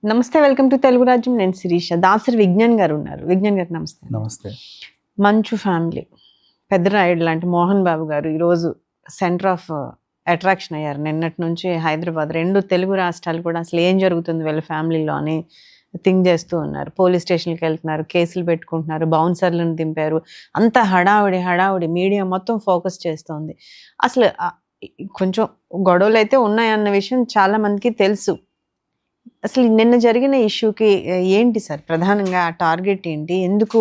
నమస్తే. Welcome to Telugu రాజ్యం. నేను శిరీష. దాసరి విజ్ఞాన్ గారు ఉన్నారు. విజ్ఞాన్ గారు నమస్తే. నమస్తే. మంచు ఫ్యామిలీ, పెద్దరాయుడు లాంటి మోహన్ బాబు గారు ఈరోజు సెంటర్ ఆఫ్ అట్రాక్షన్ అయ్యారు. నిన్నటి నుంచి హైదరాబాద్, 2 తెలుగు రాష్ట్రాలు కూడా అసలు ఏం జరుగుతుంది వీళ్ళ ఫ్యామిలీలో అని థింక్ చేస్తూ ఉన్నారు. పోలీస్ స్టేషన్కి వెళ్తున్నారు, కేసులు పెట్టుకుంటున్నారు, బౌన్సర్లను దింపారు. అంత హడావుడి హడావుడి, మీడియా మొత్తం ఫోకస్ చేస్తోంది. అసలు కొంచెం గొడవలు అయితే ఉన్నాయన్న విషయం చాలా మందికి తెలుసు. అసలు నిన్న జరిగిన ఇష్యూకి ఏంటి సార్ ప్రధానంగా టార్గెట్ ఏంటి? ఎందుకు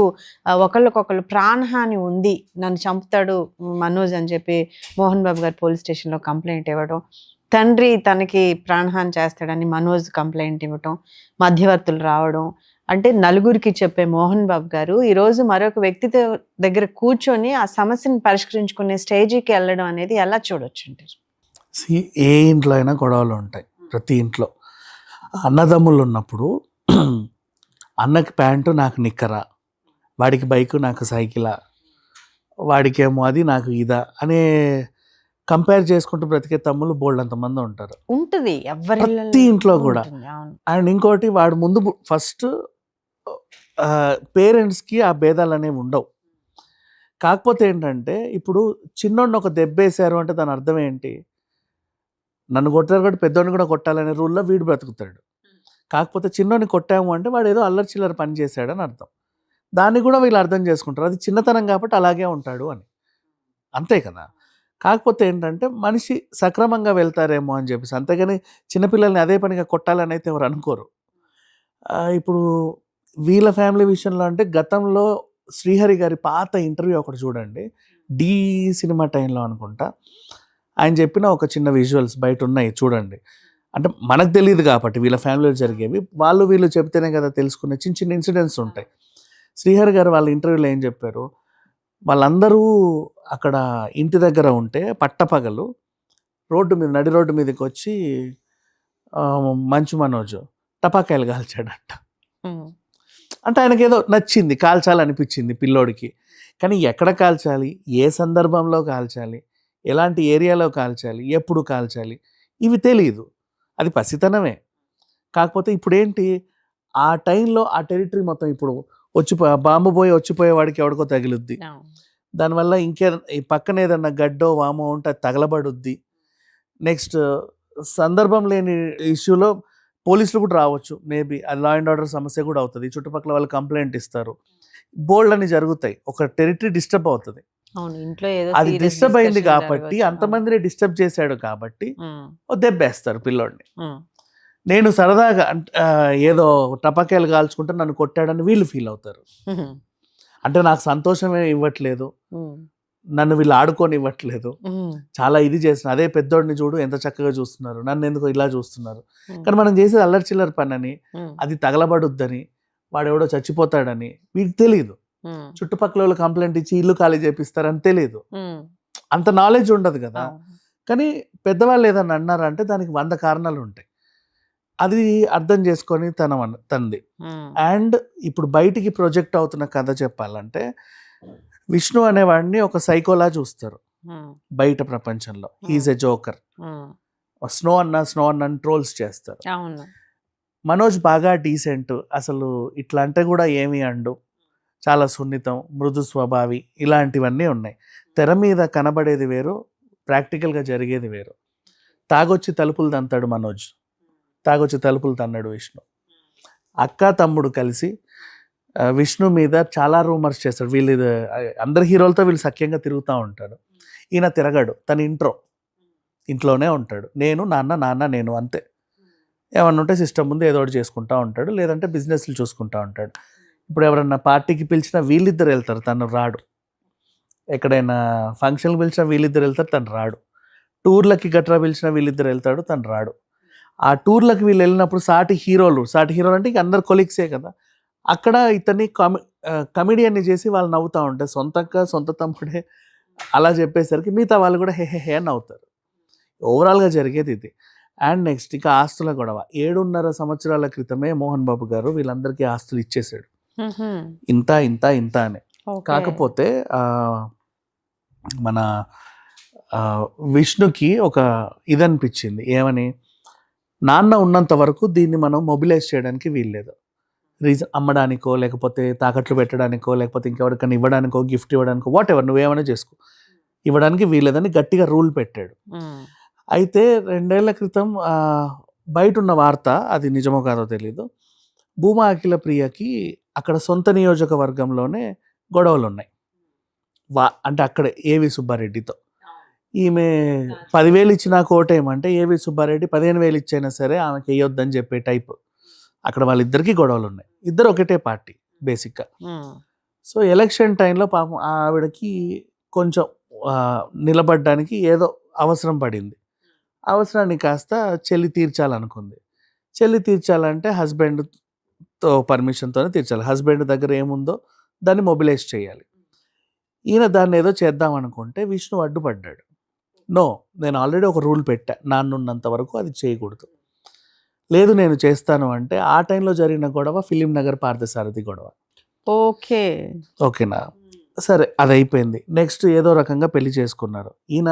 ఒకళ్ళకొకళ్ళు ప్రాణహాని ఉంది, నన్ను చంపుతాడు మనోజ్ అని చెప్పి మోహన్ బాబు గారు పోలీస్ స్టేషన్లో కంప్లైంట్ ఇవ్వడం, తండ్రి తనకి ప్రాణహాని చేస్తాడని మనోజ్ కంప్లైంట్ ఇవ్వటం, మధ్యవర్తులు రావడం, అంటే నలుగురికి చెప్పే మోహన్ బాబు గారు ఈరోజు మరొక వ్యక్తితో దగ్గర కూర్చొని ఆ సమస్యను పరిష్కరించుకునే స్టేజ్కి వెళ్ళడం అనేది ఎలా చూడొచ్చు అంటారు? ఏ ఇంట్లో అయినా గొడవలు ఉంటాయి. ప్రతి ఇంట్లో అన్నదమ్ములు ఉన్నప్పుడు అన్నకి ప్యాంటు నాకు నిక్కరా, వాడికి బైకు నాకు సైకిలా, వాడికేమో అది నాకు ఇదా అనే కంపేర్ చేసుకుంటూ బ్రతికే తమ్ముళ్ళు బోల్డ్ అంతమంది ఉంటారు. ఉంటుంది ప్రతి ఇంట్లో కూడా. అండ్ ఇంకోటి, వాడు ముందు ఫస్ట్ పేరెంట్స్కి ఆ భేదాలు అనేవి ఉండవు. కాకపోతే ఏంటంటే, ఇప్పుడు చిన్నోడిని ఒక దెబ్బేశారు అంటే దాని అర్థం ఏంటి? నన్ను కొట్టారు కాబట్టి పెద్దోడిని కూడా కొట్టాలనే రూల్లో వీడు బ్రతుకుతాడు. కాకపోతే చిన్నోడిని కొట్టాము అంటే వాడు ఏదో అల్లరి చిల్లర పని చేశాడని అర్థం. దాన్ని కూడా వీళ్ళు అర్థం చేసుకుంటారు, అది చిన్నతనం కాబట్టి అలాగే ఉంటాడు అని. అంతే కదా. కాకపోతే ఏంటంటే, మనిషి సక్రమంగా వెళ్తారేమో అని చెప్పేసి, అంతేగాని చిన్నపిల్లల్ని అదే పనిగా కొట్టాలని అయితే ఎవరు అనుకోరు. ఇప్పుడు వీళ్ళ ఫ్యామిలీ విషయంలో అంటే, గతంలో శ్రీహరి గారి పాత ఇంటర్వ్యూ ఒకటి చూడండి, డి సినిమా టైంలో అనుకుంటా, ఆయన చెప్పిన ఒక చిన్న విజువల్స్ బయట ఉన్నాయి, చూడండి. అంటే మనకు తెలియదు కాబట్టి వీళ్ళ ఫ్యామిలీలో జరిగేవి, వాళ్ళు వీళ్ళు చెప్తేనే కదా తెలుసుకునే చిన్న చిన్న ఇన్సిడెంట్స్ ఉంటాయి. శ్రీహరి గారు వాళ్ళ ఇంటర్వ్యూలో ఏం చెప్పారు, వాళ్ళందరూ అక్కడ ఇంటి దగ్గర ఉంటే పట్టపగలు రోడ్డు మీద, నడి రోడ్డు మీదకి వచ్చి మంచు మనోజ్ టపాకాయలు కాల్చాడంట. అంటే ఆయనకి ఏదో నచ్చింది, కాల్చాలనిపించింది పిల్లోడికి. కానీ ఎక్కడ కాల్చాలి, ఏ సందర్భంలో కాల్చాలి, ఎలాంటి ఏరియాలో కాల్చాలి, ఎప్పుడు కాల్చాలి, ఇవి తెలియదు. అది పసితనమే. కాకపోతే ఇప్పుడు ఏంటి, ఆ టైంలో ఆ టెరిటరీ మొత్తం ఇప్పుడు బాంబు పోయి వచ్చిపోయేవాడికి ఎవడికో తగిలిద్ది, దానివల్ల ఈ పక్కన ఏదన్నా గడ్డో వామో ఉంటే అది తగలబడుద్ది. నెక్స్ట్ సందర్భం లేని ఇష్యూలో పోలీసులు కూడా రావచ్చు, మేబీ అది లా అండ్ ఆర్డర్ సమస్య కూడా అవుతుంది. చుట్టుపక్కల వాళ్ళు కంప్లైంట్ ఇస్తారు, బోల్డ్ అని జరుగుతాయి, ఒక టెరిటరీ డిస్టర్బ్ అవుతుంది. అది డిస్టర్బ్ అయింది కాబట్టి, అంతమందిని డిస్టర్బ్ చేశాడు కాబట్టి దెబ్బేస్తారు పిల్లోడిని. నేను సరదాగా ఏదో టపాకాయలు కాల్చుకుంటే నన్ను కొట్టాడని వీళ్ళు ఫీల్ అవుతారు. అంటే నాకు సంతోషమే ఇవ్వట్లేదు, నన్ను వీళ్ళు ఆడుకొని ఇవ్వట్లేదు, చాలా ఇది చేస్తున్నారు. అదే పెద్దోడిని చూడు ఎంత చక్కగా చూస్తున్నారు, నన్ను ఎందుకు ఇలా చూస్తున్నారు. కానీ మనం చేసేది అల్లరి చిల్లర పని అని, అది తగలబడుద్దని, వాడెవడో చచ్చిపోతాడని వీరికి తెలియదు. చుట్టుపక్కల వాళ్ళు కంప్లైంట్ ఇచ్చి ఇల్లు ఖాళీ చేపిస్తారని తెలియదు, అంత నాలెడ్జ్ ఉండదు కదా. కానీ పెద్దవాళ్ళు ఏదన్నా అన్నారంటే దానికి 100 కారణాలు ఉంటాయి. అది అర్థం చేసుకొని తనది. అండ్ ఇప్పుడు బయటికి ప్రొజెక్ట్ అవుతున్న కథ చెప్పాలంటే, విష్ణు అనేవాడిని ఒక సైకోలా చూస్తారు బయట ప్రపంచంలో. హీఈస్ ఎ జోకర్, స్నో అన్న ట్రోల్స్ చేస్తారు. మనోజ్ బాగా డీసెంట్, అసలు ఇట్లా అంటే కూడా ఏమి అండు, చాలా సున్నితం, మృదు స్వభావి, ఇలాంటివన్నీ ఉన్నాయి. తెర మీద కనబడేది వేరు, ప్రాక్టికల్గా జరిగేది వేరు. తాగొచ్చి తలుపులు తంతాడు మనోజ్, తాగొచ్చి తలుపులు తన్నాడు విష్ణు. అక్క తమ్ముడు కలిసి విష్ణు మీద చాలా రూమర్స్ చేస్తాడు. వీళ్ళు అందరి హీరోలతో వీళ్ళు సఖ్యంగా తిరుగుతూ ఉంటాడు, ఈయన తిరగడు. తన ఇంట్లోనే ఉంటాడు, నేను నాన్న నేను అంతే. ఏమన్నా ఉంటే సిస్టమ్ ముందు ఏదో ఒకటి చేసుకుంటూ ఉంటాడు, లేదంటే బిజినెస్లు చూసుకుంటూ ఉంటాడు. ఇప్పుడు ఎవరన్నా పార్టీకి పిలిచినా వీళ్ళిద్దరు వెళ్తారు, తను రాడు. ఎక్కడైనా ఫంక్షన్కి పిలిచినా వీళ్ళిద్దరు వెళ్తారు, తను రాడు. టూర్లకి గట్రా పిలిచినా వీళ్ళిద్దరు వెళ్తాడు, తను రాడు. ఆ టూర్లకి వీళ్ళు వెళ్ళినప్పుడు సాటి హీరోలు అంటే ఇక అందరు కొలీగ్సే కదా, అక్కడ ఇతన్ని కమెడియన్ని చేసి వాళ్ళు నవ్వుతూ ఉంటారు. సొంత తమ్ముడే అలా చెప్పేసరికి మిగతా వాళ్ళు కూడా హే హే అని నవ్వుతారు. ఓవరాల్గా జరిగేది ఇది. అండ్ నెక్స్ట్ ఇక ఆస్తుల గొడవ. 7.5 సంవత్సరాల క్రితమే మోహన్ బాబు గారు వీళ్ళందరికీ ఆస్తులు ఇచ్చేసాడు, ఇంత అని. కాకపోతే మన విష్ణుకి ఒక ఇదనిపించింది, ఏమని, నాన్న ఉన్నంత వరకు దీన్ని మనం మొబిలైజ్ చేయడానికి వీల్లేదు. రీజన్ అమ్మడానికో, లేకపోతే తాకట్లు పెట్టడానికో, లేకపోతే ఇంకెవరికైనా ఇవ్వడానికో, గిఫ్ట్ ఇవ్వడానికో, వాటెవర్ నువ్వేమైనా చేసుకో, ఇవ్వడానికి వీల్లేదని గట్టిగా రూల్ పెట్టాడు. అయితే 2 ఏళ్ల క్రితం బయటున్న వార్త, అది నిజమో కాదో తెలీదు, భూమా అఖిలప్రియకి అక్కడ సొంత నియోజకవర్గంలోనే గొడవలున్నాయి. అంటే అక్కడ ఏవి సుబ్బారెడ్డితో. ఈమె 10,000 ఇచ్చినా కోటేయమంటే ఏవి సుబ్బారెడ్డి 15,000 ఇచ్చైనా సరే ఆమెకి వేయొద్దని చెప్పే టైప్. అక్కడ వాళ్ళిద్దరికీ గొడవలు ఉన్నాయి. ఇద్దరు ఒకటే పార్టీ బేసిక్గా. సో ఎలక్షన్ టైంలో పాపం ఆవిడకి కొంచెం నిలబడడానికి ఏదో అవసరం పడింది. అవసరాన్ని కాస్త చెల్లి తీర్చాలనుకుంది. చెల్లి తీర్చాలంటే హస్బెండ్తో పర్మిషన్తోనే తీర్చాలి. హస్బెండ్ దగ్గర ఏముందో దాన్ని మొబిలైజ్ చేయాలి. ఈయన దాన్ని ఏదో చేద్దాం అనుకుంటే విష్ణు అడ్డుపడ్డాడు. నో, నేను ఆల్రెడీ ఒక రూల్ పెట్టా, నాన్నున్నంత వరకు అది చేయకూడదు. లేదు నేను చేస్తాను అంటే ఆ టైంలో జరిగిన గొడవ ఫిలిం నగర్ పార్థసారథి గొడవ. ఓకేనా, సరే అది అయిపోయింది. నెక్స్ట్ ఏదో రకంగా పెళ్లి చేసుకున్నారు. ఈయన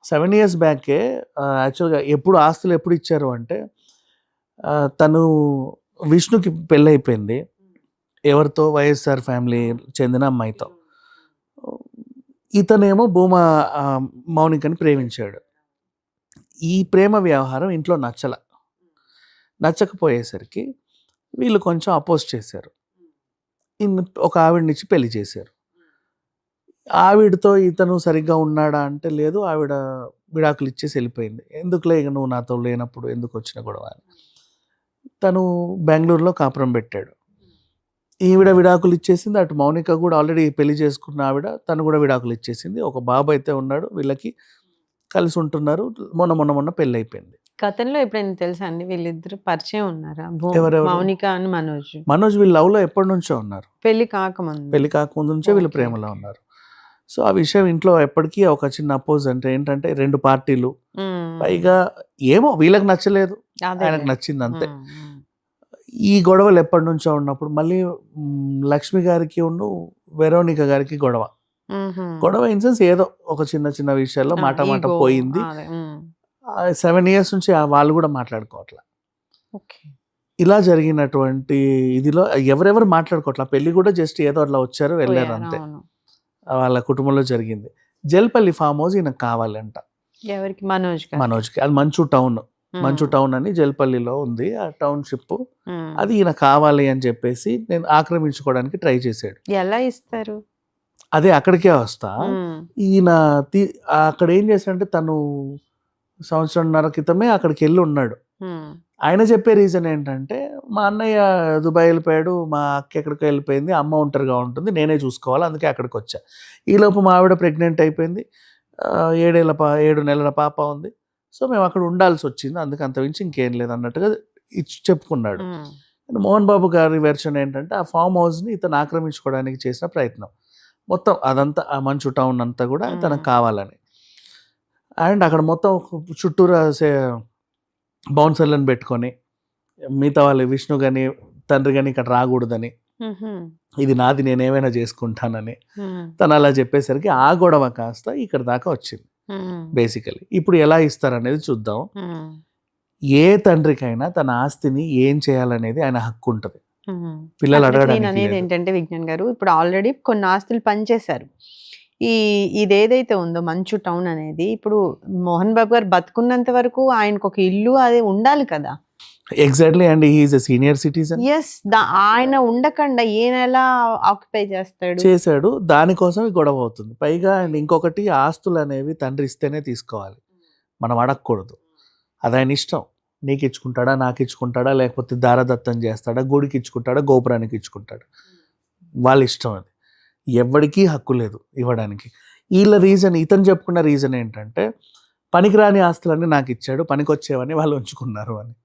7 years బ్యాకే యాక్చువల్గా ఎప్పుడు ఆస్తులు ఎప్పుడు ఇచ్చారు అంటే, తను విష్ణుకి పెళ్ళి అయిపోయింది. ఎవరితో? వైఎస్ఆర్ ఫ్యామిలీ చెందిన అమ్మాయితో. ఇతనేమో భూమా మౌనికని ప్రేమించాడు. ఈ ప్రేమ వ్యవహారం ఇంట్లో నచ్చకపోయేసరికి వీళ్ళు కొంచెం అపోజ్ చేశారు. ఒక ఆవిడనిచ్చి పెళ్లి చేశారు. ఆవిడతో ఇతను సరిగ్గా ఉన్నాడా అంటే లేదు, ఆవిడ విడాకులు ఇచ్చేసి వెళ్ళిపోయింది. ఎందుకులే ఇక నువ్వు నాతో లేనప్పుడు ఎందుకు వచ్చిన గొడవ అని. తను బెంగళూరులో కాపురం పెట్టాడు. ఈవిడ విడాకులు ఇచ్చేసింది. అటు మౌనిక కూడా ఆల్రెడీ పెళ్లి చేసుకున్న ఆవిడ, తను కూడా విడాకులు ఇచ్చేసింది. ఒక బాబు అయితే ఉన్నాడు, వీళ్ళకి కలిసి ఉంటున్నారు. మొన్న పెళ్ళి అయిపోయింది. గతంలో ఎప్పుడైనా తెలుసా అండి వీళ్ళిద్దరు పరిచయం ఉన్నారా? ఎవరెవరు? మౌనిక అని మనోజ్ వీళ్ళు లవ్లో ఎప్పటి నుంచో ఉన్నారు. పెళ్లి కాకముందు నుంచే వీళ్ళు ప్రేమలో ఉన్నారు. సో ఆ విషయం ఇంట్లో ఎప్పటికీ ఒక చిన్న అపోజ్. అంటే ఏంటంటే 2 పార్టీలు, పైగా ఏమో వీళ్ళకి నచ్చలేదు, ఆయనకు నచ్చింది అంతే. ఈ గొడవలు ఎప్పటి నుంచో ఉన్నప్పుడు మళ్ళీ లక్ష్మి గారికి వెరోనిక గారికి గొడవ ఇన్ సెన్స్ ఏదో ఒక చిన్న విషయాల్లో మాట పోయింది. 7 years నుంచి వాళ్ళు కూడా మాట్లాడుకోవట్లా. ఇలా జరిగినటువంటి ఇదిలో ఎవరెవరు మాట్లాడుకోవట్లా. పెళ్లి కూడా జస్ట్ ఏదో అట్లా వచ్చారు వెళ్ళారు అంతే. వాళ్ళ కుటుంబంలో జరిగింది. జల్పల్లి ఫామ్ హౌస్ ఈయనకు కావాలంట. మనోజ్కి. అది మంచు టౌన్ అని జల్పల్లిలో ఉంది ఆ టౌన్షిప్. అది ఈయన కావాలి అని చెప్పేసి నేను ఆక్రమించుకోవడానికి ట్రై చేశాడు. ఎలా ఇస్తారు? అదే అక్కడికే వస్తా. ఈయన అక్కడ ఏం చేశాడంటే, తను 1.5 సంవత్సరం క్రితమే అక్కడికి వెళ్ళి ఉన్నాడు. ఆయన చెప్పే రీజన్ ఏంటంటే, మా అన్నయ్య దుబాయ్ వెళ్ళిపోయాడు, మా అక్క ఎక్కడికో వెళ్ళిపోయింది, అమ్మ ఒంటరిగా ఉంటుంది, నేనే చూసుకోవాలి, అందుకే అక్కడికి వచ్చా. ఈలోపు మా ఆవిడ ప్రెగ్నెంట్ అయిపోయింది, 7 నెలల పాప ఉంది, సో మేము అక్కడ ఉండాల్సి వచ్చింది, అందుకే అంతమించి ఇంకేం లేదు అన్నట్టుగా చెప్పుకున్నాడు. మోహన్ బాబు గారి వెర్షన్ ఏంటంటే, ఆ ఫామ్ హౌస్ని ఇతను ఆక్రమించుకోవడానికి చేసిన ప్రయత్నం మొత్తం అదంతా, ఆ మంచు టౌన్ అంతా కూడా తనకు కావాలని. అండ్ అక్కడ మొత్తం చుట్టూరా బౌన్సర్లను పెట్టుకొని, మిగతా వాళ్ళు విష్ణు కానీ తండ్రి కానీ ఇక్కడ రాకూడదని, ఇది నాది నేనేమైనా చేసుకుంటానని తను అలా చెప్పేసరికి ఆ గొడవ కాస్త ఇక్కడ దాకా వచ్చింది బేసికలీ. ఇప్పుడు ఎలా ఇస్తారనేది చూద్దాం. ఏ తండ్రికైనా తన ఆస్తిని ఏం చేయాలనేది ఆయన హక్కు ఉంటుంది. పిల్లలు అడగడానికి అనేది ఏంటంటే, విజ్ఞాన్ గారు ఇప్పుడు ఆల్రెడీ కొన్ని ఆస్తులు పనిచేశారు. ఇదేదైతే ఉందో మంచు టౌన్ అనేది, ఇప్పుడు మోహన్ బాబు గారు బతుకున్నంత వరకు ఆయనకు ఒక ఇల్లు అది ఉండాలి కదా. Exactly. And he is a senior citizen. ఆయన ఉండకుండా ఈయన ఎలా ఆక్యుపై చేశాడు. దానికోసం గొడవ అవుతుంది. పైగా అండ్ ఇంకొకటి, ఆస్తులు అనేవి తండ్రి ఇస్తేనే తీసుకోవాలి, మనం అడగకూడదు. అది ఆయన ఇష్టం. నీకు ఇచ్చుకుంటాడా, నాకు ఇచ్చుకుంటాడా, లేకపోతే దారదత్తం చేస్తాడా, గుడికి ఇచ్చుకుంటాడా, గోపురానికి ఇచ్చుకుంటాడా, వాళ్ళ ఇష్టం. అది ఎవరికీ హక్కు లేదు ఇవ్వడానికి. వీళ్ళ రీజన్, ఇతను చెప్పుకున్న రీజన్ ఏంటంటే, పనికిరాని ఆస్తులన్నీ నాకు ఇచ్చాడు, పనికొచ్చేవని వాళ్ళు ఉంచుకున్నారు అని.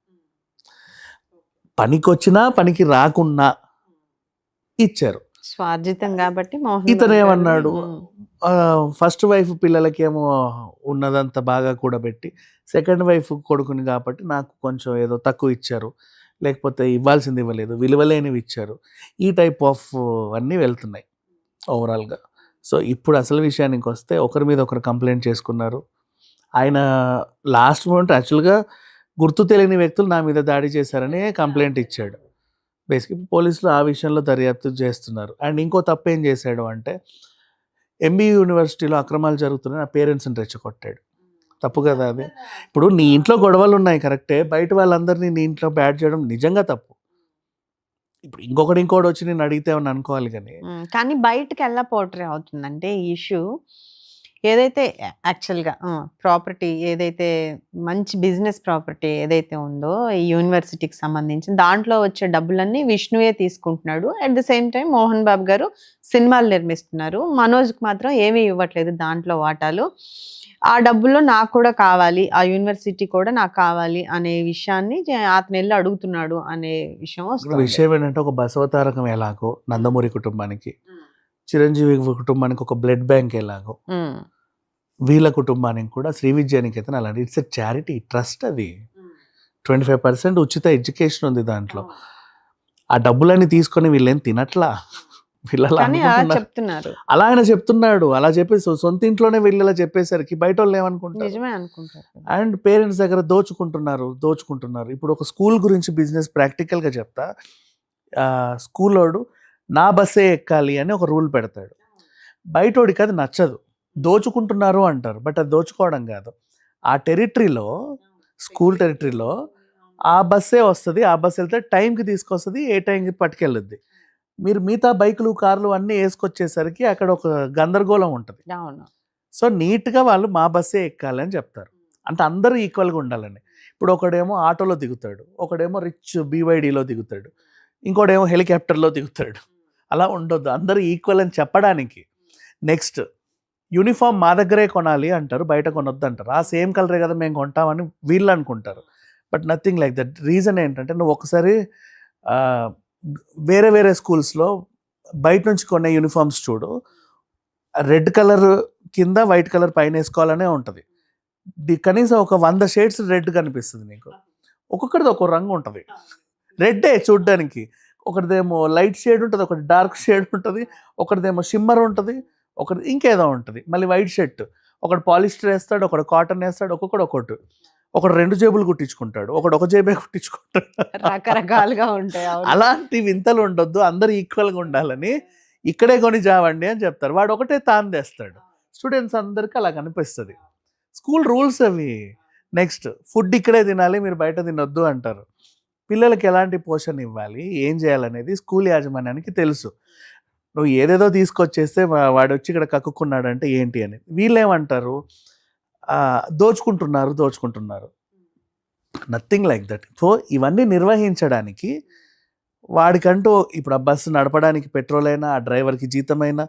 పనికొచ్చినా పనికి రాకున్నా ఇచ్చారు, స్వార్జితం కాబట్టి. ఇతను ఏమన్నాడు, ఫస్ట్ వైఫ్ పిల్లలకేమో ఉన్నదంతా బాగా కూడబెట్టి, సెకండ్ వైఫ్ కొడుకుని కాబట్టి నాకు కొంచెం ఏదో తక్కువ ఇచ్చారు, లేకపోతే ఇవ్వాల్సింది ఇవ్వలేదు, విలువలేనివి ఇచ్చారు. ఈ టైప్ ఆఫ్ అన్నీ వెళ్తున్నాయి ఓవరాల్గా. సో ఇప్పుడు అసలు విషయానికి వస్తే, ఒకరి మీద ఒకరు కంప్లైంట్ చేసుకున్నారు. ఆయన లాస్ట్ మూమెంట్ యాక్చువల్గా గుర్తు తెలియని వ్యక్తులు నా మీద దాడి చేశారని కంప్లైంట్ ఇచ్చాడు. బేసిక్గా పోలీసులు ఆ విషయంలో దర్యాప్తు చేస్తున్నారు. అండ్ ఇంకో తప్పు ఏం చేశాడు అంటే ఎంబీయూ యూనివర్సిటీలో అక్రమాలు జరుగుతున్నాయి, నా పేరెంట్స్ని రెచ్చగొట్టాడు. తప్పు కదా అది. ఇప్పుడు నీ ఇంట్లో గొడవలు ఉన్నాయి కరెక్టే, బయట వాళ్ళందరినీ నీ ఇంట్లో బ్యాడ్ చేయడం నిజంగా తప్పు. ఇప్పుడు ఇంకోటి వచ్చి నేను అడిగితే ఏమన్నా అనుకోవాలి కానీ కానీ బయటకి ఎలా పోర్ట్రే అవుతుందంటే ఈ ఇష్యూ ఏదైతే యాక్చువల్గా ప్రాపర్టీ ఏదైతే మంచి బిజినెస్ ప్రాపర్టీ ఏదైతే ఉందో ఈ యూనివర్సిటీకి సంబంధించి దాంట్లో వచ్చే డబ్బులన్నీ విష్ణువే తీసుకుంటున్నాడు. At the same time Mohan Babu garu సినిమాలు నిర్మిస్తున్నారు. మనోజ్కి మాత్రం ఏమీ ఇవ్వట్లేదు దాంట్లో వాటాలు. ఆ డబ్బుల్లో నాకు కూడా కావాలి, ఆ యూనివర్సిటీ కూడా నాకు కావాలి అనే విషయాన్ని అతను వెళ్ళి అడుగుతున్నాడు అనే విషయం వస్తుంది. విషయం ఏంటంటే ఒక బసవతారకం ఎలాగో నందమూరి కుటుంబానికి, చిరంజీవి కుటుంబానికి ఒక బ్లడ్ బ్యాంక్ ఎలాగో వీళ్ళ కుటుంబానికి కూడా శ్రీ విద్యానికేతన్ అలాంటి ఇట్స్ ఎ చారిటీ ట్రస్ట్. అది 25% ఉచిత ఎడ్యుకేషన్ ఉంది దాంట్లో. ఆ డబ్బులన్నీ తీసుకొని వీళ్ళేం తినట్లా, చెప్తున్నారు. అలా ఆయన చెప్తున్నాడు. అలా చెప్పేసి సొంత ఇంట్లోనే వీళ్ళలా చెప్పేసరికి బయట వాళ్ళు ఏమనుకుంటారు. అండ్ పేరెంట్స్ దగ్గర దోచుకుంటున్నారు. ఇప్పుడు ఒక స్కూల్ గురించి బిజినెస్ ప్రాక్టికల్గా చెప్తా. స్కూలోడు నా బస్సే ఎక్కాలి అని ఒక రూల్ పెడతాడు. బయటోడికి అది నచ్చదు, దోచుకుంటున్నారు అంటారు. బట్ అది దోచుకోవడం కాదు. ఆ టెరిటరీలో, స్కూల్ టెరిటరీలో ఆ బస్సే వస్తుంది, ఆ బస్సు వెళ్తే టైంకి తీసుకొస్తుంది, ఏ టైంకి పట్టుకెళ్ళుద్ది. మీరు మిగతా బైకులు కార్లు అన్నీ వేసుకొచ్చేసరికి అక్కడ ఒక గందరగోళం ఉంటుంది. సో నీట్గా వాళ్ళు మా బస్సే ఎక్కాలి అని చెప్తారు. అంటే అందరూ ఈక్వల్గా ఉండాలని. ఇప్పుడు ఒకడేమో ఆటోలో దిగుతాడు, ఒకడేమో రిచ్ బీవైడీలో దిగుతాడు, ఇంకోడేమో హెలికాప్టర్లో దిగుతాడు. అలా ఉండొద్దు, అందరూ ఈక్వల్ అని చెప్పడానికి. నెక్స్ట్ యూనిఫామ్ మా దగ్గరే కొనాలి అంటారు, బయట కొనొద్దు అంటారు. ఆ సేమ్ కలరే కదా మేము కొంటామని వీళ్ళు అనుకుంటారు. But nothing like that. Reason ఏంటంటే నువ్వు ఒకసారి వేరే స్కూల్స్లో బయట నుంచి కొనే యూనిఫామ్స్ చూడు, రెడ్ కలర్ కింద వైట్ కలర్ పైన వేసుకోవాలనే ఉంటుంది. కనీసం ఒక 100 షేడ్స్ రెడ్ కనిపిస్తుంది నీకు. ఒక్కొక్కటిది ఒక్కో రంగు ఉంటుంది, రెడ్డే చూడ్డానికి. ఒకటిదేమో లైట్ షేడ్ ఉంటుంది, ఒకటి డార్క్ షేడ్ ఉంటుంది, ఒకటిదేమో షిమ్మర్ ఉంటుంది, ఒకటి ఇంకేదో ఉంటుంది. మళ్ళీ వైట్ షర్ట్, ఒకటి పాలిస్టర్ వేస్తాడు, ఒకటి కాటన్ వేస్తాడు, ఒకటి 2 జేబులు కుట్టించుకుంటాడు, ఒక జేబే కుట్టించుకుంటాడు. రకరకాలుగా ఉంటాయి. అలాంటి వింతలు ఉండొద్దు, అందరు ఈక్వల్గా ఉండాలని ఇక్కడే కొని జావండి అని చెప్తారు. వాడు ఒకటే తాను తెస్తాడు. స్టూడెంట్స్ అందరికీ అలా కనిపిస్తుంది. స్కూల్ రూల్స్ అవి. నెక్స్ట్ ఫుడ్ ఇక్కడే తినాలి, మీరు బయట తినొద్దు అంటారు. పిల్లలకి ఎలాంటి పోషణ ఇవ్వాలి, ఏం చేయాలనేది స్కూల్ యాజమాన్యానికి తెలుసు. నువ్వు ఏదేదో తీసుకొచ్చేస్తే వాడు వచ్చి ఇక్కడ కక్కుకున్నాడంటే ఏంటి అని. వీళ్ళేమంటారు, దోచుకుంటున్నారు. Nothing like that. సో ఇవన్నీ నిర్వహించడానికి వాడికంటూ ఇప్పుడు ఆ బస్సు నడపడానికి పెట్రోల్ అయినా, ఆ డ్రైవర్కి జీతమైనా,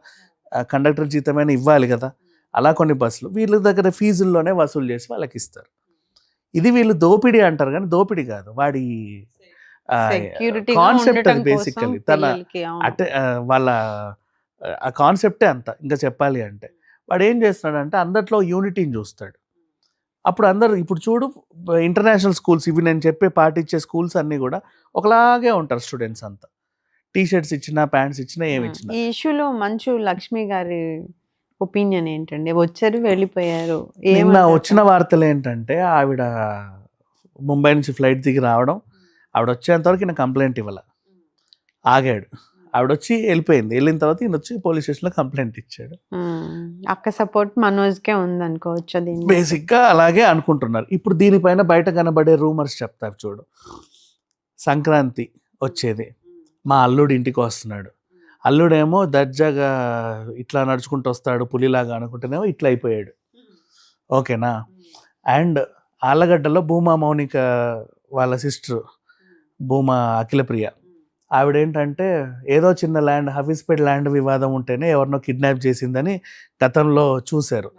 కండక్టర్ జీతమైనా ఇవ్వాలి కదా. అలా కొన్ని బస్సులు వీళ్ళ దగ్గర ఫీజుల్లోనే వసూలు చేసి వాళ్ళకి ఇస్తారు. ఇది వీళ్ళు దోపిడీ అంటారు, కానీ దోపిడీ కాదు, వాడి కాన్సెప్ట్ అది. బేసికలీ తన వాళ్ళ ఆ కాన్సెప్టే అంత. ఇంకా చెప్పాలి అంటే వాడు ఏం చేస్తున్నాడంటే అందట్లో యూనిటీని చూస్తాడు. అప్పుడు అందరూ ఇప్పుడు చూడు ఇంటర్నేషనల్ స్కూల్స్, ఇవి నేను చెప్పే పాటించే స్కూల్స్ అన్నీ కూడా ఒకలాగే ఉంటారు. స్టూడెంట్స్ అంతా టీ-షర్ట్స్ ఇచ్చినా, ప్యాంట్స్ ఇచ్చినా, ఏమి ఇచ్చినా. ఈ ఇష్యూలో మంచు లక్ష్మి గారి ఒపీనియన్ ఏంటండి? వచ్చారు, వెళ్ళిపోయారు. నిన్న వచ్చిన వార్తలు ఏంటంటే ఆవిడ ముంబై నుంచి ఫ్లైట్ దిగి రావడం, ఆవిడ వచ్చేంతవరకు ఈయన కంప్లైంట్ ఇవ్వాల, ఆగాడు. ఆవిడ వచ్చి వెళ్ళిపోయింది. వెళ్ళిన తర్వాత ఈయన వచ్చి పోలీస్ స్టేషన్లో కంప్లైంట్ ఇచ్చాడు. అక్క సపోర్ట్ మనోజ్కే ఉంది అనుకోవచ్చు. బేసిక్గా అలాగే అనుకుంటున్నారు. ఇప్పుడు దీనిపైన బయట కనబడే రూమర్స్ చెప్తారు చూడు. సంక్రాంతి వచ్చేది, మా అల్లుడు ఇంటికి వస్తున్నాడు, అల్లుడేమో దర్జాగా ఇట్లా నడుచుకుంటూ వస్తాడు పులిలాగా అనుకుంటేనేమో ఇట్లా అయిపోయాడు. ఓకేనా. అండ్ ఆళ్ళగడ్డలో భూమా మౌనిక వాళ్ళ సిస్టర్ భూమా అఖిలప్రియ, ఆవిడేంటంటే ఏదో చిన్న ల్యాండ్, హఫీజ్పేట్ ల్యాండ్ వివాదం ఉంటేనే ఎవరినో కిడ్నాప్ చేసిందని గతంలో చూశారు.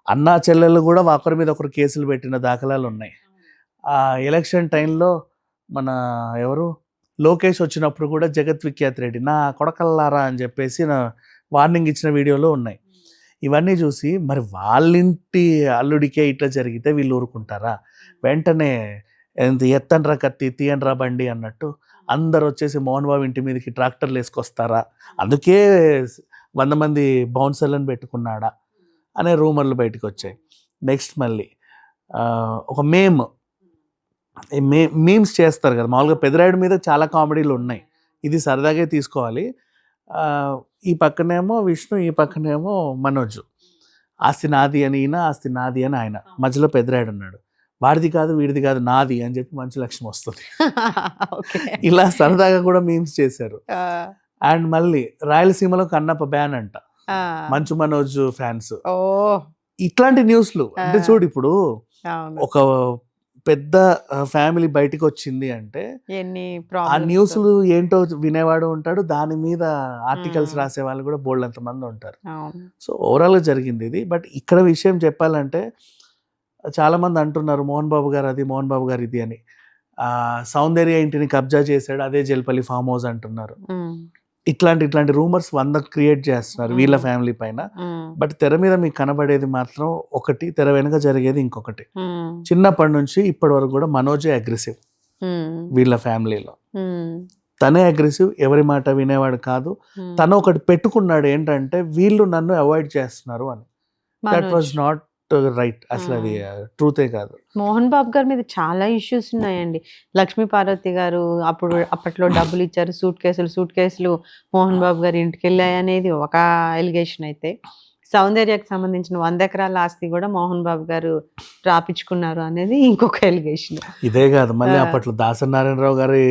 అన్నా చెల్లెళ్ళు కూడా ఒకరి మీద ఒకరు కేసులు పెట్టిన దాఖలాలు ఉన్నాయి. ఆ ఎలక్షన్ టైంలో మన ఎవరు లోకేష్ వచ్చినప్పుడు కూడా జగత్ విఖ్యాత్ రెడ్డి నా కొడకల్లారా అని చెప్పేసి నా వార్నింగ్ ఇచ్చిన వీడియోలో ఉన్నాయి. ఇవన్నీ చూసి మరి వాళ్ళింటి అల్లుడికే ఇట్లా జరిగితే వీళ్ళు ఊరుకుంటారా? వెంటనే ఎత్తండ్రా కత్తి తీయండ్రా బండి అన్నట్టు అందరు వచ్చేసి మోహన్ బాబు ఇంటి మీదకి ట్రాక్టర్లు వేసుకొస్తారా, అందుకే 100 మంది బౌన్సర్లను పెట్టుకున్నాడా అనే రూమర్లు బయటకు వచ్చాయి. నెక్స్ట్ మళ్ళీ ఒక మేమ్ మీమ్స్ చేస్తారు కదా మామూలుగా. పెదరాయుడు మీద చాలా కామెడీలు ఉన్నాయి, ఇది సరదాగే తీసుకోవాలి. ఈ పక్కనేమో విష్ణు, ఈ పక్కనేమో మనోజ్. ఆస్తి నాది అని ఈయన, ఆస్తి నాది అని ఆయన, మధ్యలో పెదరాయుడు ఉన్నాడు. వాడిది కాదు వీడిది కాదు నాది అని చెప్పి మంచి లక్ష్యం వస్తుంది. ఇలా సరదాగా కూడా మీమ్స్ చేశారు. అండ్ మళ్ళీ రాయలసీమలో కన్నప్ప బ్యాన్ అంట, మంచు మనోజ్ ఫ్యాన్స్. ఇట్లాంటి న్యూస్లు అంటే చూడు, ఇప్పుడు ఒక పెద్ద ఫ్యామిలీ బయటికి వచ్చింది అంటే ఆ న్యూస్లు ఏంటో వినేవాడు ఉంటాడు, దాని మీద ఆర్టికల్స్ రాసే వాళ్ళు కూడా బోల్డ్ అంత మంది ఉంటారు. సో ఓవరాల్గా జరిగింది ఇది. బట్ ఇక్కడ విషయం చెప్పాలంటే చాలా మంది అంటున్నారు మోహన్ బాబు గారు అది, మోహన్ బాబు గారు ఇది అని. సౌందర్య ఇంటిని కబ్జా చేశాడు, అదే జల్పల్లి ఫామ్ హౌస్ అంటున్నారు. ఇట్లాంటి రూమర్స్ 100 క్రియేట్ చేస్తున్నారు వీళ్ళ ఫ్యామిలీ పైన. బట్ తెర మీద మీకు కనబడేది మాత్రం ఒకటి, తెర వెనుక జరిగేది ఇంకొకటి. చిన్నప్పటి నుంచి ఇప్పటి వరకు కూడా మనోజే అగ్రెసివ్ వీళ్ళ ఫ్యామిలీలో. తనే అగ్రెసివ్, ఎవరి మాట వినేవాడు కాదు. తను ఒకటి పెట్టుకున్నాడు ఏంటంటే వీళ్ళు నన్ను అవాయిడ్ చేస్తున్నారు అని. That was not right. అసలు అది ట్రూతే కాదు. మోహన్ బాబు గారి మీద చాలా ఇష్యూస్ ఉన్నాయండి. లక్ష్మీ పార్వతి గారు అప్పట్లో డబ్బులు ఇచ్చారు, సూట్ కేసులు మోహన్ బాబు గారి ఇంటికి వెళ్ళాయి అనేది ఒక ఎలిగేషన్ అయితే, సౌందర్యకు సంబంధించిన 100 ఎకరాల ఆస్తి కూడా మోహన్ బాబు గారు రాపించుకున్నారు అనేది ఇంకొక ఎలిగేషన్. ఇదే కాదు, మళ్ళీ అప్పట్లో దాసనారాయణరావు గారి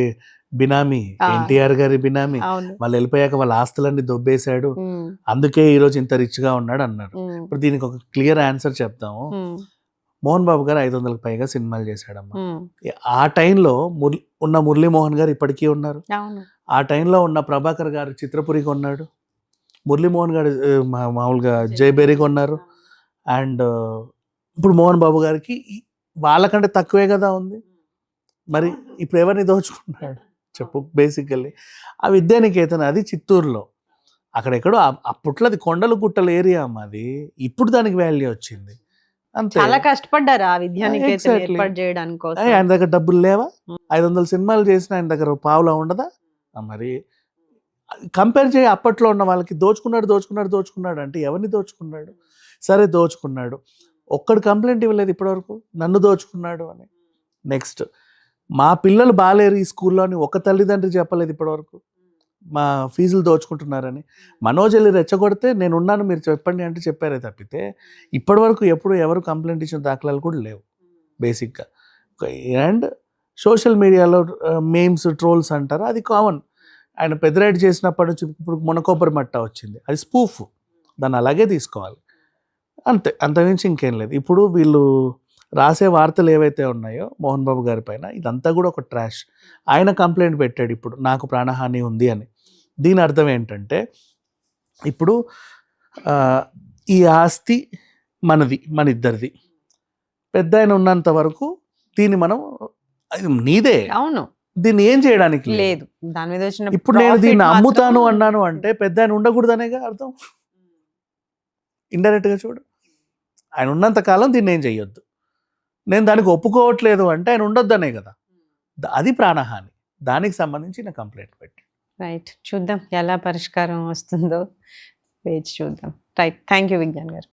బినామీ, ఎన్టీఆర్ గారి బినామీ, వాళ్ళు వెళ్ళిపోయాక వాళ్ళ ఆస్తులన్నీ దొబ్బేశాడు, అందుకే ఈ రోజు ఇంత రిచ్ గా ఉన్నాడు అన్నారు. ఇప్పుడు దీనికి ఒక క్లియర్ ఆన్సర్ చెప్తాము. మోహన్ బాబు గారు 500కి పైగా సినిమాలు చేశాడమ్మా. ఆ టైంలో ఉన్న మురళీమోహన్ గారు ఇప్పటికీ ఉన్నారు. ఆ టైంలో ఉన్న ప్రభాకర్ గారు చిత్రపురికి ఉన్నాడు, మురళీమోహన్ గారు మామూలుగా జయబేరికి ఉన్నారు. అండ్ ఇప్పుడు మోహన్ బాబు గారికి వాళ్ళకంటే తక్కువే కదా ఉంది. మరి ఇప్పుడు ఎవరిని దోచుకున్నాడు చెప్పు? బేసికల్లీ ఆ విద్యానికేతన్ అది చిత్తూరులో, అక్కడెక్కడో అప్పట్లో అది కొండలు గుట్టల ఏరియా మాది, ఇప్పుడు దానికి వాల్యూ వచ్చింది అంతే. చాలా కష్టపడ్డారు ఆ విద్యానికేతన్ ఏర్పాటు చేయడానికి. ఆయన దగ్గర డబ్బులు లేవా? 500 సినిమాలు చేసిన ఆయన దగ్గర పావులా ఉండదా? మరి కంపేర్ చేయి, అప్పట్లో ఉన్న వాళ్ళకి దోచుకున్నాడు అంటే ఎవరిని దోచుకున్నాడు? సరే దోచుకున్నాడు, ఒక్కడు కంప్లైంట్ ఇవ్వలేదు ఇప్పటివరకు నన్ను దోచుకున్నాడు అని. నెక్స్ట్, మా పిల్లలు బాలేరు ఈ స్కూల్లో అని ఒక తల్లిదండ్రి చెప్పలేదు ఇప్పటివరకు, మా ఫీజులు దోచుకుంటున్నారని. మనోజ్ వెళ్ళి రెచ్చగొడితే నేను ఉన్నాను మీరు చెప్పండి అంటే చెప్పారే తప్పితే ఇప్పటివరకు ఎప్పుడు ఎవరు కంప్లైంట్ ఇచ్చిన దాఖలాలు కూడా లేవు బేసిక్గా. అండ్ సోషల్ మీడియాలో మేమ్స్, ట్రోల్స్ అంటారు, అది కామన్. ఆయన పెద్దరాయుడు చేసినప్పటి నుంచి ఇప్పుడు మొనకొబ్బరి మట్ట వచ్చింది, అది స్పూఫ్, దాన్ని అలాగే తీసుకోవాలి అంతే, అంతమించి ఇంకేం లేదు. ఇప్పుడు వీళ్ళు రాసే వార్తలు ఏవైతే ఉన్నాయో మోహన్ బాబు గారి పైన, ఇదంతా కూడా ఒక ట్రాష్. ఆయన కంప్లైంట్ పెట్టాడు ఇప్పుడు నాకు ప్రాణహాని ఉంది అని. దీని అర్థం ఏంటంటే ఇప్పుడు ఈ ఆస్తి మనది, మన ఇద్దరిది, పెద్ద ఆయన ఉన్నంత వరకు దీన్ని మనం నీదే, అవును, దీన్ని ఏం చేయడానికి లేదు. దాని మీద వచ్చిన ఇప్పుడు నేను దీన్ని అమ్ముతాను అన్నాను అంటే పెద్ద ఆయన ఉండకూడదనేగా అర్థం. ఇండైరెక్ట్గా చూడు, ఆయన ఉన్నంత కాలం దీన్ని ఏం చెయ్యొద్దు, నేను దానికి ఒప్పుకోవట్లేదు అంటే ఆయన ఉండొద్దనే కదా, అది ప్రాణహాని. దానికి సంబంధించిన కంప్లైంట్ పెట్టి రైట్, చూద్దాం ఎలా పరిష్కారం వస్తుందో, వేచి చూద్దాం. రైట్, థ్యాంక్ యూ విజ్ఞాన్ గారు.